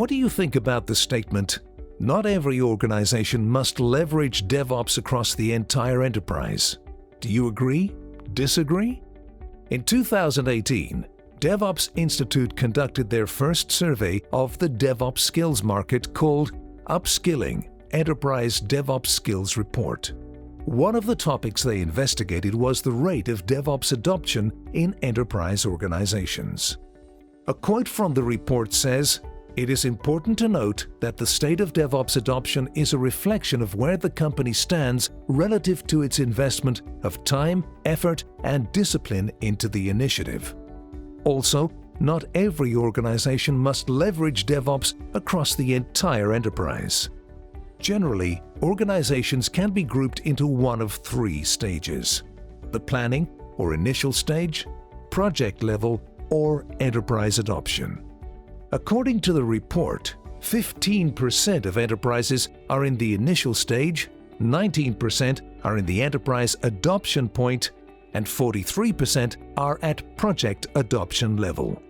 What do you think about the statement, "Not every organization must leverage DevOps across the entire enterprise"? Do you agree? Disagree? In 2018, DevOps Institute conducted their first survey of the DevOps skills market called Upskilling Enterprise DevOps Skills Report. One of the topics they investigated was the rate of DevOps adoption in enterprise organizations. A quote from the report says, "It is important to note that the state of DevOps adoption is a reflection of where the company stands relative to its investment of time, effort, and discipline into the initiative." Also, not every organization must leverage DevOps across the entire enterprise. Generally, organizations can be grouped into one of three stages: the planning or initial stage, project level, or enterprise adoption. According to the report, 15% of enterprises are in the initial stage, 19% are in the enterprise adoption point, and 43% are at project adoption level.